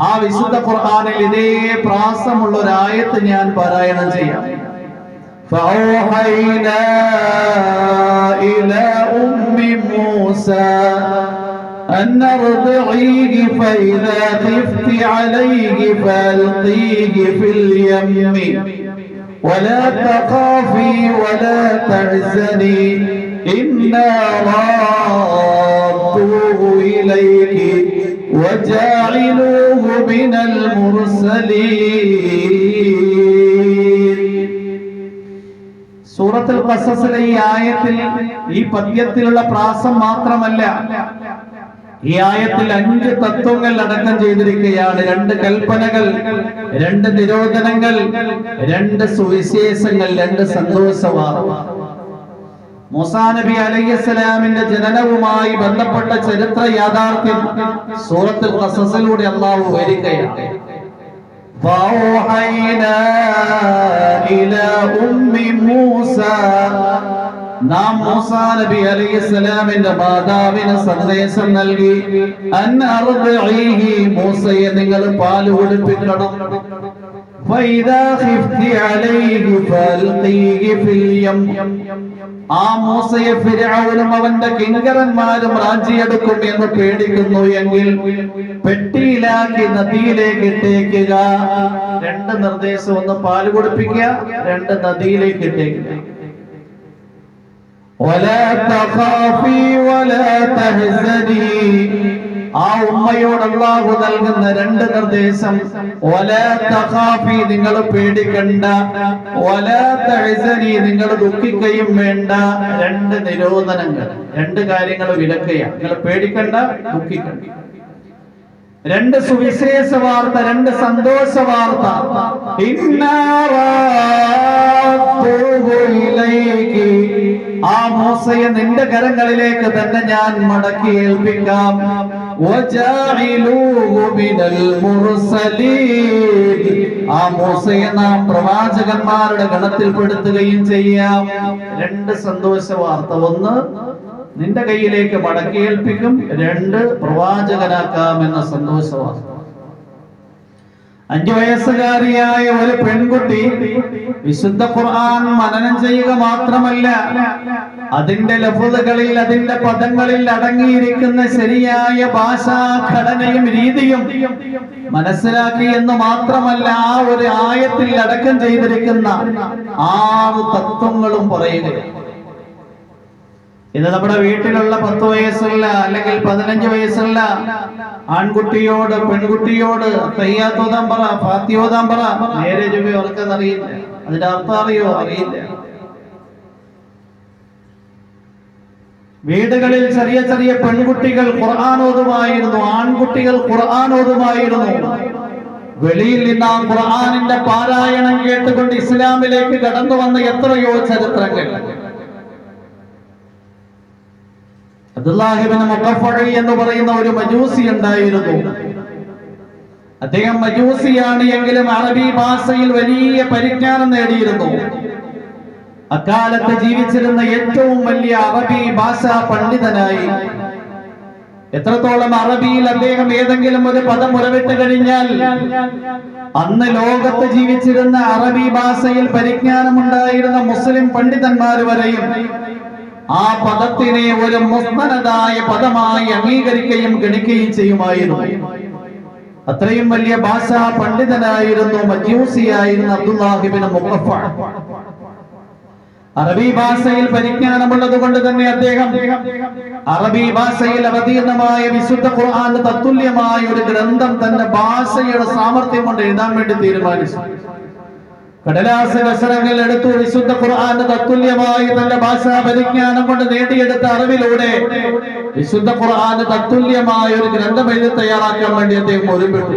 Speaker 1: ആ വിശുദ്ധ ഖുർആനിൽ ഇതേ പ്രാസമുള്ള ഒരു ആയത്ത് ഞാൻ പാരായണം ചെയ്യാം. فأوحينا إلى أم موسى أن أرضعيه فإذا خفت عليه فألقيه في اليم ولا تخافي ولا تحزني إنا رادوه إليك وجاعلوه من المرسلين. സൂറത്തുൽ ഖസസിലെ ഈ ആയത്തിൽ ഈ പദ്യത്തിലുള്ള പ്രാസം മാത്രമല്ല, ഈ ആയത്തിൽ 5 തത്വങ്ങൾ അടക്കം ചെയ്തിരിക്കുകയാണ്. 2 കൽപ്പനകൾ, 2 നിരോധനങ്ങൾ, 2 സുവിശേഷങ്ങൾ, 2 സന്തോഷവാർത്ത. മൂസാ നബി അലൈഹിസ്സലാമിന്റെ ജനനവുമായി ബന്ധപ്പെട്ട ചരിത്ര യാഥാർത്ഥ്യം സൂറത്തുൽ ഖസസിലൂടെ അല്ലാഹു വിവരിക്കുകയാണ്. فأوحينا إلى أم موسى നാം മൂസാ നബി അലൈഹിസ്സലാമിന്റെ മാതാവിന് സന്ദേശം നൽകി. അൻ അർദിഈഹി, മൂസയെ നിങ്ങൾ പാൽ കുടിപ്പിക്കണം. ഫൈദാ ഖിഫ്തി അലൈഹി ഫൽഖീഹി ഫിൽ യം, ആ മൂസയെ ഫിർഔനും അവന്റെ കിങ്കരന്മാരും റാഞ്ചിയെടുക്കും എന്ന് പേടിക്കുന്നു എങ്കിൽ പെട്ടിയിലാക്കി നദിയിലേക്ക് ഇട്ടേക്കുക. 2 നിർദ്ദേശം: 1 പാൽ കുടിപ്പിക്കുക, 2 നദിയിലേക്ക് ഇട്ടേക്കുക. ولا تخافي ولا تحزني, ആ ഉമ്മയോട് അല്ലാഹു നൽകുന്ന 2 നിർദ്ദേശം: ولا تخافي, നിങ്ങൾ പേടിക്കണ്ട, ولا تحزني, നിങ്ങൾ ദുഃഖിക്കുകയും വേണ്ട. 2 നിരോധനങ്ങൾ, 2 കാര്യങ്ങൾ വിലക്കുകയാണ്. നിങ്ങൾ പേടിക്കണ്ട, ദുഃഖിക്കണ്ട. 2 സുവിശേഷ വാർത്ത, 2 സന്തോഷ വാർത്ത. ആ മൂസയെ നിന്റെ കരങ്ങളിലേക്ക് തന്നെ ഞാൻ മടക്കി ഏൽപ്പിക്കാം. ആ മൂസയെ നാം പ്രവാചകന്മാരുടെ ഗണത്തിൽപ്പെടുത്തുകയും ചെയ്യാം. 2 സന്തോഷ വാർത്ത: 1 നിന്റെ കയ്യിലേക്ക് മടക്കി ഏൽപ്പിക്കും, 2 പ്രവാചകനാക്കാം എന്ന സന്തോഷ വാർത്ത. 5 വയസ്സുകാരിയായ ഒരു പെൺകുട്ടി വിശുദ്ധ ഖുർആൻ മനനം ചെയ്യുക മാത്രമല്ല, അതിന്റെ ലഫ്ളുകളിൽ, അതിന്റെ പദങ്ങളിൽ അടങ്ങിയിരിക്കുന്ന ശരിയായ ഭാഷാഘടനയും രീതിയും മനസ്സിലാക്കി എന്ന് മാത്രമല്ല, ആ ഒരു ആയത്തിൽ അടക്കം ചെയ്തിരിക്കുന്ന 6 തത്വങ്ങളും പറയുകയാണ്. ഇത് നമ്മുടെ വീട്ടിലുള്ള 10 വയസ്സുള്ള അല്ലെങ്കിൽ 15 വയസ്സുള്ള ആൺകുട്ടിയോട്, പെൺകുട്ടിയോട് തയ്യാത്തോതാൻ പറ, ഫാത്തിയോതാൻ പറ. നേരെ ചൊവ്വേ അവർക്കതറിയില്ല, അതിന്റെ അർത്ഥം അറിയോ? അറിയില്ല. വീടുകളിൽ ചെറിയ ചെറിയ പെൺകുട്ടികൾ ഖുർആൻ ഓതുമായിരുന്നു, ആൺകുട്ടികൾ ഖുർആൻ ഓതുമായിരുന്നു. വെളിയിൽ നിന്ന് ആ ഖുർആനിന്റെ പാരായണം കേട്ടുകൊണ്ട് ഇസ്ലാമിലേക്ക് കടന്നു വന്ന എത്രയോ ചരിത്രങ്ങൾ. അബ്ദുല്ലാഹ് ഇബ്നു മുഖഫഇ എന്ന് പറയുന്ന ഒരു മജൂസി ഉണ്ടായിരുന്നു. അദ്ദേഹം മജൂസിയാണ് എങ്കിലും അറബി ഭാഷയിൽ വലിയ പരിജ്ഞാനം നേടിയിരുന്നു. അക്കാലത്ത് ജീവിച്ചിരുന്ന ഏറ്റവും വലിയ അറബി ഭാഷാ പണ്ഡിതനായി. എത്രത്തോളം അറബിയിൽ അദ്ദേഹം ഏതെങ്കിലും ഒരു പദം ഉരവിട്ട് കഴിഞ്ഞാൽ അന്ന് ലോകത്ത് ജീവിച്ചിരുന്ന അറബി ഭാഷയിൽ പരിജ്ഞാനമുണ്ടായിരുന്ന മുസ്ലിം പണ്ഡിതന്മാർ വരെയും ആ പദത്തിനെ ഒരു മുസ്തനദായ പദമായി അംഗീകരിക്കുകയും ഗണിക്കുകയും ചെയ്യുമായിരുന്നു. അത്രയും വലിയ ഭാഷാ പണ്ഡിതനായിരുന്നു, മജൂസിയായിരുന്ന അബ്ദുല്ലാഹ് ഇബ്നു മുഖഫഅ. അറബി ഭാഷയിൽ പരിജ്ഞാനമുള്ളത് കൊണ്ട് തന്നെ അദ്ദേഹം അറബി ഭാഷയിൽ അവതീർണമായ വിശുദ്ധ ഖുർആൻ തത്തുല്യമായ ഒരു ഗ്രന്ഥം തന്റെ ഭാഷയുടെ സാമർത്ഥ്യം കൊണ്ട് എഴുതാൻ വേണ്ടി തീരുമാനിച്ചു. കടലാസ് കസരങ്ങൾ എടുത്തു വിശുദ്ധ ഖുർആൻ തത്തുല്യമായി തന്റെ ഭാഷാ പരിജ്ഞാനം കൊണ്ട് നേടിയെടുത്ത അറിവിലൂടെ വിശുദ്ധ ഖുർആൻ തത്തുല്യമായ ഒരു ഗ്രന്ഥം എഴുതി തയ്യാറാക്കാൻ വേണ്ടി അദ്ദേഹം ഒരുപ്പെട്ടു.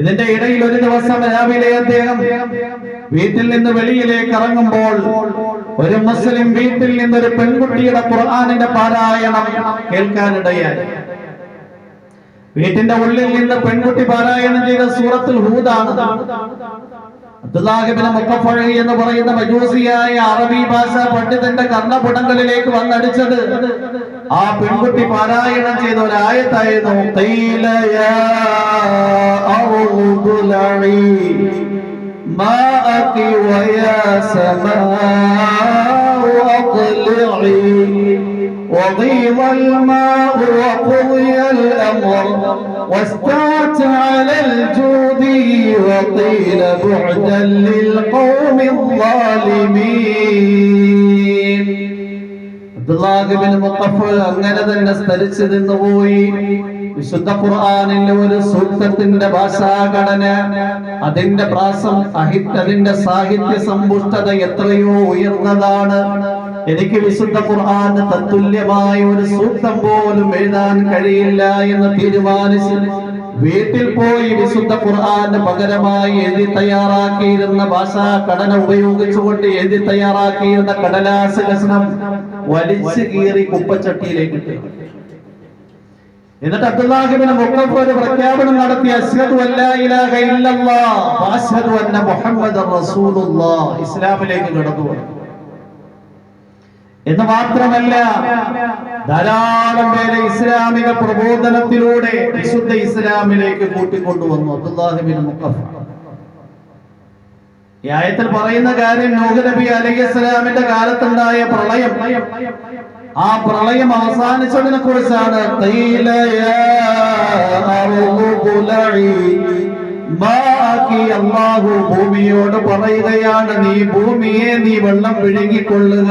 Speaker 1: ഇതിന്റെ ഇടയിൽ ഒരു ദിവസം രാവിലെ അദ്ദേഹം വീട്ടിൽ നിന്ന് വെളിയിലേക്ക് ഇറങ്ങുമ്പോൾ ഒരു മുസ്ലിം വീട്ടിൽ നിന്നൊരു പെൺകുട്ടിയുടെ ഖുർആനിന്റെ പാരായണം കേൾക്കാനിടയായി. വീട്ടിന്റെ ഉള്ളിൽ നിന്ന് പെൺകുട്ടി പാരായണം ചെയ്ത സൂറത്തുൽ ഹൂദാണ്. അബ്ദുല്ലാഹ് ഇബ്നു മുഖഫഇ എന്ന് പറയുന്ന മജൂസിയായ അറബി ഭാഷ പണ്ഡിതന്റെ കർണപുടങ്ങളിലേക്ക് വന്നടിച്ചത് ആ പെൺകുട്ടി പാരായണം ചെയ്ത ഒരു ആയത്തായിരുന്നു. ماءك ويا سماء أقلعي وغيض الماء وقضي الأمر واستوت على الجود وقيل بعدا للقوم الظالمين. അബ്ദുല്ലാഹ് ഇബ്നു മുഖഫൽ അങ്ങനെ തന്നെ സ്തരിച്ചു നിന്നുപോയി. വിശുദ്ധ ഖുർആനിലെ ഒരു സൂക്തത്തിന്റെ ഭാഷാഘടന, അതിന്റെ പ്രാസം, അതിന്റെ സാഹിത്യ സമ്പുഷ്ടത എത്രയോ ഉയർന്നതാണ്. എനിക്ക് വിശുദ്ധ ഖുർആന് തത്തുല്യമായ ഒരു സൂക്തം പോലും എഴുതാൻ കഴിയില്ല എന്ന് തീരുമാനിച്ച് വീട്ടിൽ പോയി വിശുദ്ധ ഖുർആന് പകരമായി എഴുതി തയ്യാറാക്കിയിരുന്ന ഭാഷാ ഘടന ഉപയോഗിച്ചുകൊണ്ട് എഴുതി തയ്യാറാക്കിയിരുന്ന കടലാസ് കഷ്ണം വലിച്ചു കീറി കുപ്പച്ചട്ടിയിലേക്ക് ഇട്ടു. എന്നിട്ട് അബ്ദുല്ലാഹ് ഇബ്നു മുഖഫൽ ഒരു പ്രഖ്യാപനം നടത്തി, അശ്ഹദു അല്ലാ ഇലാഹ ഇല്ലല്ലാഹ് വഅശ്ഹദു അന്ന മുഹമ്മദർ റസൂലുള്ളാഹ്, ഇസ്ലാമിലേക്ക് കടന്നു. എന്ന് മാത്രമല്ല, ധാരാളം പേരെ ഇസ്ലാമിക പ്രബോധനത്തിലൂടെ വിശുദ്ധ ഇസ്ലാമിലേക്ക് കൂട്ടിക്കൊണ്ടുവന്നു അബ്ദുല്ലാഹ് ഇബ്നു മുഖഫൽ. ഈ ആയത്തിൽ പറയുന്ന കാര്യം നൂഹ് നബി അലൈഹിസ്സലാമിന്റെ കാലത്തുണ്ടായ പ്രളയം, ആ പ്രളയം അവസാനിച്ചതിനെ കുറിച്ചാണ്. അല്ലാഹു ഭൂമിയോട് പറയുകയാണ്, നീ ഭൂമിയെ നീ വെള്ളം വിഴുങ്ങിക്കൊള്ളുക.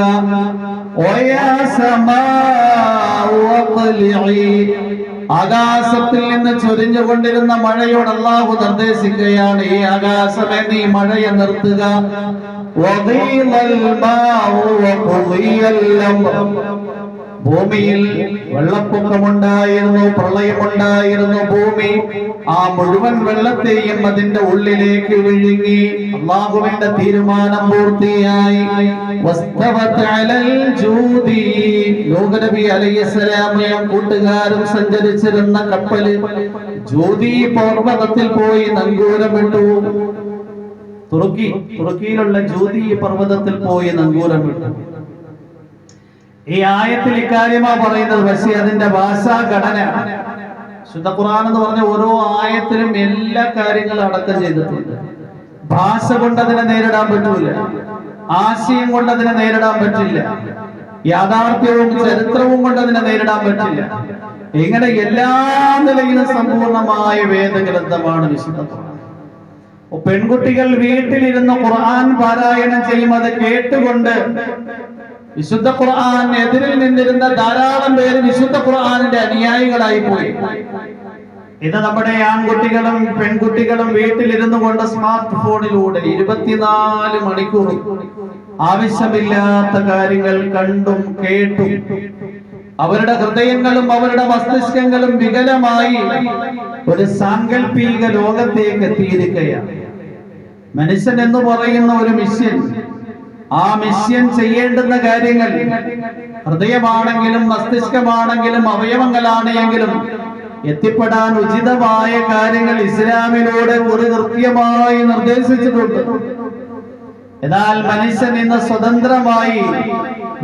Speaker 1: ആകാശത്തിൽ നിന്ന് ചൊരിഞ്ഞുകൊണ്ടിരുന്ന മഴയോട് അല്ലാഹു നിർദ്ദേശിക്കുകയാണ്, ഈ ആകാശമേ നീ മഴയെ നിർത്തുക. ഭൂമിയിൽ വെള്ളപ്പൊക്കമുണ്ടായിരുന്നു, പ്രളയമുണ്ടായിരുന്നു. ഭൂമി ആ മുഴുവൻ വെള്ളത്തെയും അതിന്റെ ഉള്ളിലേക്ക് വിഴുങ്ങി. അല്ലാഹുവിന്റെ തീരുമാനം പൂർത്തിയായി. നൂഹ് നബി അലൈഹിസ്സലാമും കൂട്ടുകാരും സഞ്ചരിച്ചിരുന്ന കപ്പല് ജൂദി പർവ്വതത്തിൽ പോയി നങ്കൂരമിട്ടു. തുർക്കിയിലുള്ള ജൂദി പർവ്വതത്തിൽ പോയി നങ്കൂരമിട്ടു. ഈ ആയത്തിൽ ഇക്കാര്യമാ പറയുന്നത്. പക്ഷേ അതിന്റെ ഭാഷാ ഘടന, ശുദ്ധ ഖുർആൻ എന്ന് പറഞ്ഞ ഓരോ ആയത്തിലും എല്ലാ കാര്യങ്ങളും അടക്കം ചെയ്തിട്ടുണ്ട്. ഭാഷ കൊണ്ട് അതിനെ നേരിടാൻ പറ്റൂല, ആശയം കൊണ്ട് അതിനെ നേരിടാൻ പറ്റില്ല, യാഥാർത്ഥ്യവും ചരിത്രവും കൊണ്ട് അതിനെ നേരിടാൻ പറ്റില്ല. ഇങ്ങനെ എല്ലാ നിലയിലും സമ്പൂർണമായ വേദഗ്രന്ഥമാണ് വിശുദ്ധ ഖുർആൻ. പെൺകുട്ടികൾ വീട്ടിലിരുന്ന് ഖുർആൻ പാരായണം ചെയ്യും, അത് കേട്ടുകൊണ്ട് വിശുദ്ധ ഖുർആൻ എതിരിൽ നിന്നിരുന്ന ധാരാളം പേര് വിശുദ്ധ ഖുർആനിന്റെ അനുയായികളായി പോയി. ഇത് നമ്മുടെ ആൺകുട്ടികളും പെൺകുട്ടികളും വീട്ടിലിരുന്നു കൊണ്ട് സ്മാർട്ട് ഫോണിലൂടെ 24 മണിക്കൂർ ആവശ്യമില്ലാത്ത കാര്യങ്ങൾ കണ്ടും കേട്ടും അവരുടെ ഹൃദയങ്ങളും അവരുടെ മസ്തിഷ്കങ്ങളും വികലമായി ഒരു സാങ്കല്പിക ലോകത്തേക്ക് എത്തിയിരിക്കുകയാണ്. മനുഷ്യൻ എന്ന് പറയുന്ന ഒരു മിഷ്യൻ, ആ മിഷ്യൻ ചെയ്യേണ്ടുന്ന കാര്യങ്ങൾ ഹൃദയമാണെങ്കിലും മസ്തിഷ്കമാണെങ്കിലും അവയവങ്ങളാണെങ്കിലും എത്തിപ്പെടാൻ ഉചിതമായ കാര്യങ്ങൾ ഇസ്ലാമിലൂടെ ഒരു കൃത്യമായി നിർദ്ദേശിച്ചിട്ടുണ്ട്. എന്നാൽ മനുഷ്യൻ ഇന്ന് സ്വതന്ത്രമായി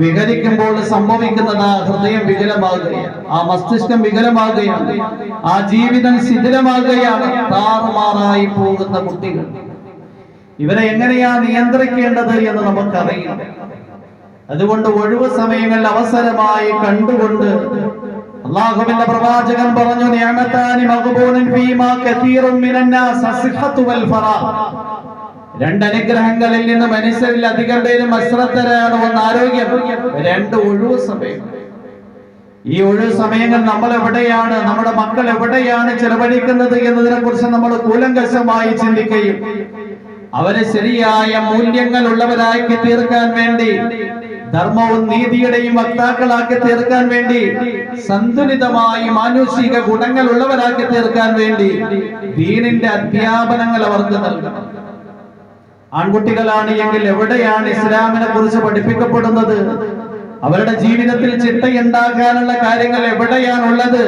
Speaker 1: വിഹരിക്കുമ്പോൾ സംഭവിക്കുന്നത് ആ ഹൃദയം വികലമാകുകയാണ്, ആ മസ്തിഷ്കം വികലമാകുകയാണ്, ആ ജീവിതം ശിഥിലമാകുകയാണ്. താറുമാറായി പോകുന്ന കുട്ടികൾ, ഇവരെ എങ്ങനെയാ നിയന്ത്രിക്കേണ്ടത് എന്ന് നമുക്കറിയില്ല. അതുകൊണ്ട് ഒഴിവ് സമയങ്ങളിൽ അവസരമായി കണ്ടുകൊണ്ട് അല്ലാഹുവിന്റെ പ്രവാചകൻ പറഞ്ഞു, നിഅമതാനി മഗ്ബൂനൻ ഫീമാ കസീറുൻ മിനന്നാസ് അസ്ഹത്തു വൽ ഫറാഹ്. രണ്ട് അനുഗ്രഹങ്ങളിൽ നിന്ന് മനുഷ്യരിൽ അധികം പേരും അശ്രദ്ധരാണ്. ഒന്ന് ആരോഗ്യം, രണ്ട് ഒഴിവ് സമയം. ഈ ഒഴിവ് സമയങ്ങൾ നമ്മൾ എവിടെയാണ്, നമ്മുടെ മക്കൾ എവിടെയാണ് ചെലവഴിക്കുന്നത് എന്നതിനെ കുറിച്ച് നമ്മൾ കൂലങ്കഷമായി ചിന്തിക്കുകയും അവരെ ശരിയായ മൂല്യങ്ങൾ ഉള്ളവരാക്കി തീർക്കാൻ വേണ്ടി, ധർമ്മവും നീതിയുടെയും വക്താക്കളാക്കി തീർക്കാൻ വേണ്ടി, സന്തുലിതമായി മാനുഷിക ഗുണങ്ങൾ ഉള്ളവരാക്കി തീർക്കാൻ വേണ്ടി ദീനിന്റെ അധ്യാപനങ്ങൾ അവർക്ക് നൽകണം. ആൺകുട്ടികളാണ് എങ്കിൽ എവിടെയാണ് ഇസ്ലാമിനെ കുറിച്ച് പഠിപ്പിക്കപ്പെടുന്നത്? അവരുടെ ജീവിതത്തിൽ ചിട്ടയുണ്ടാക്കാനുള്ള കാര്യങ്ങൾ എവിടെയാണുള്ളത്?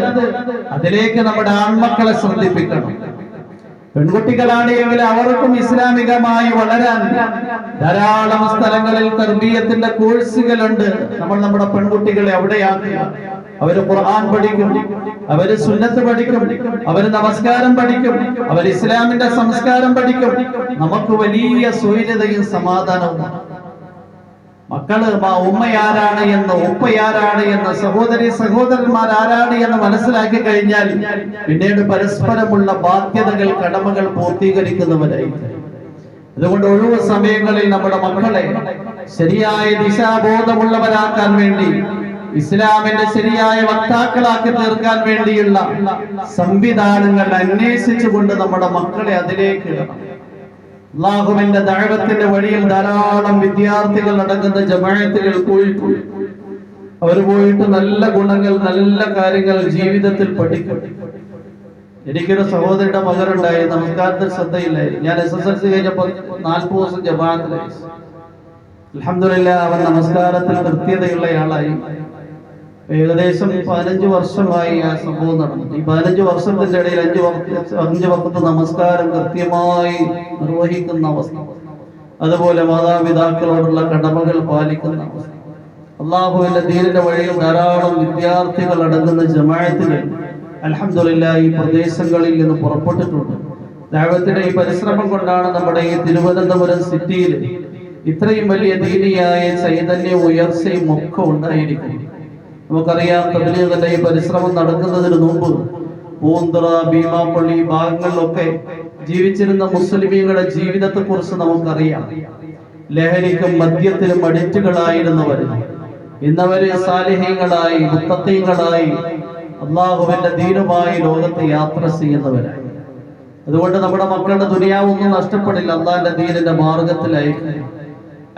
Speaker 1: അതിലേക്ക് നമ്മുടെ ആൺമക്കളെ ശ്രദ്ധിപ്പിക്കണം. പെൺകുട്ടികളാണ് എങ്കിൽ അവർക്കും ഇസ്ലാമികമായി വളരാൻ ധാരാളം സ്ഥലങ്ങളിൽ തർബീയത്തിന്റെ കോഴ്സുകളുണ്ട്. നമ്മൾ നമ്മുടെ പെൺകുട്ടികളെ അവിടെയാക്കുക. അവര് ഖുർആൻ പഠിക്കും, അവര് സുന്നത്ത് പഠിക്കും, അവര് നമസ്കാരം പഠിക്കും, അവർ ഇസ്ലാമിന്റെ സംസ്കാരം പഠിക്കും. നമുക്ക് വലിയ സ്വൈര്യതയും സമാധാനവും. മക്കള് ഉമ്മയാരാണ് എന്ന്, ഉപ്പയാരാണ് എന്ന്, സഹോദരി സഹോദരന്മാർ ആരാണ് എന്ന് മനസ്സിലാക്കി കഴിഞ്ഞാൽ പിന്നീട് പരസ്പരമുള്ള ബാധ്യതകൾ, കടമകൾ പൂർത്തീകരിക്കുന്നവരായി. അതുകൊണ്ട് ഒഴിവ് സമയങ്ങളിൽ നമ്മുടെ മക്കളെ ശരിയായ ദിശാബോധമുള്ളവരാക്കാൻ വേണ്ടി, ഇസ്ലാമിന്റെ ശരിയായ വക്താക്കളാക്കി തീർക്കാൻ വേണ്ടിയുള്ള സംവിധാനങ്ങൾ അന്വേഷിച്ചുകൊണ്ട് നമ്മുടെ മക്കളെ അതിലേക്ക് ഇടണം. അല്ലാഹുവിന്റെ ദഅവത്തിന്റെ വഴിയിൽ ധാരാളം വിദ്യാർത്ഥികൾ നടക്കുന്ന ജമാഅത്തുകൾ പോയിട്ടുണ്ട്. അവർ പോയിട്ട് നല്ല ഗുണങ്ങൾ, നല്ല കാര്യങ്ങൾ ജീവിതത്തിൽ പഠിക്കും. എനിക്കൊരു സഹോദരിയുടെ മകനുണ്ടായി, നമസ്കാരത്തിൽ ശ്രദ്ധയില്ലായിരുന്നു. ഞാൻ SSLC കഴിഞ്ഞപ്പോൾ 40 ദിവസം ജമാഅത്തിലായി. അൽഹംദുലില്ലാ, അവൻ നമസ്കാരത്തിൽ കൃത്യതയുള്ളയാളായി. ഏകദേശം 15 വർഷമായി ആ സംഭവം നടന്നു. ഈ 15 വർഷത്തിന്റെ ഇടയിൽ 5 വഖത്ത് നമസ്കാരം കൃത്യമായി നിർവഹിക്കുന്ന അവസ്ഥ, അതുപോലെ മാതാപിതാക്കളോടുള്ള കടമകൾ പാലിക്കുന്ന അവസ്ഥ. അല്ലാഹുവിന്റെ ദീനിന്റെ വഴിയിൽ ധാരാളം വിദ്യാർത്ഥികൾ അടങ്ങുന്ന ജമാഅത്തുകൾ അൽഹംദുലില്ലാ ഈ പ്രദേശങ്ങളിൽ നിന്ന് പുറപ്പെട്ടിട്ടുണ്ട്. ദഅവത്തിന്റെ ഈ പരിശ്രമം കൊണ്ടാണ് നമ്മുടെ ഈ തിരുവനന്തപുരം സിറ്റിയിൽ ഇത്രയും വലിയ ദീനിയായ ചൈതന്യവും ഉയർച്ചയും ഒക്കെ ഉണ്ടായിരിക്കുന്നത്. നമുക്കറിയാം, തബ്ലീഗിന്റെ ഈ പരിശ്രമം നടക്കുന്നതിന് മുമ്പ് പൂന്തറ, ഭീമാപ്പള്ളി ഭാഗങ്ങളിലൊക്കെ ജീവിച്ചിരുന്ന മുസ്ലിമീങ്ങളുടെ ജീവിതത്തെ കുറിച്ച് നമുക്കറിയാം. ലഹരിക്കും മദ്യത്തിനും അഡിക്റ്റുകളായിരുന്നവർ ഇന്നവര് സാലിഹീങ്ങളായി, മുത്തഖീങ്ങളായി, അല്ലാഹുവിന്റെ ദീനുമായി ലോകത്ത് യാത്ര ചെയ്യുന്നവരായി. അതുകൊണ്ട് നമ്മുടെ മക്കളുടെ ദുനിയാവൊന്നും നഷ്ടപ്പെടില്ല. അല്ലാഹുവിന്റെ ദീനിന്റെ മാർഗത്തിലായിരിക്കും.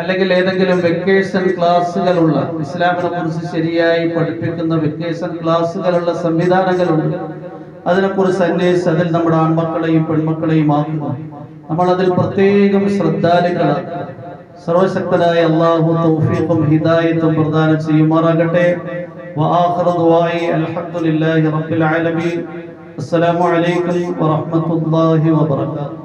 Speaker 1: അല്ലെങ്കിൽ ഏതെങ്കിലും വെക്കേഷൻ ക്ലാസ്സുകളുള്ള, ഇസ്ലാമിനെ കുറിച്ച് ശരിയായി പഠിപ്പിക്കുന്ന വെക്കേഷൻ ക്ലാസ്സുകളുള്ള സംവിധാനങ്ങളുണ്ട്. അതിനെക്കുറിച്ച് അന്വേഷിച്ച് അതിൽ നമ്മുടെ ആൺമക്കളെയും പെൺമക്കളെയും ആക്കുക. നമ്മൾ അതിൽ പ്രത്യേകം ശ്രദ്ധാലുക്കളാണ്. സർവശക്തനായ അല്ലാഹു തൗഫീഖും ഹിദായത്തും പ്രദാനം ചെയ്യുമാറാകട്ടെ. വആഖിറു ദുആഇ അൽഹംദുലില്ലാഹി റബ്ബിൽ ആലമീൻ. അസ്സലാമു അലൈക്കും വറഹ്മത്തുള്ളാഹി വബറകാതുഹു.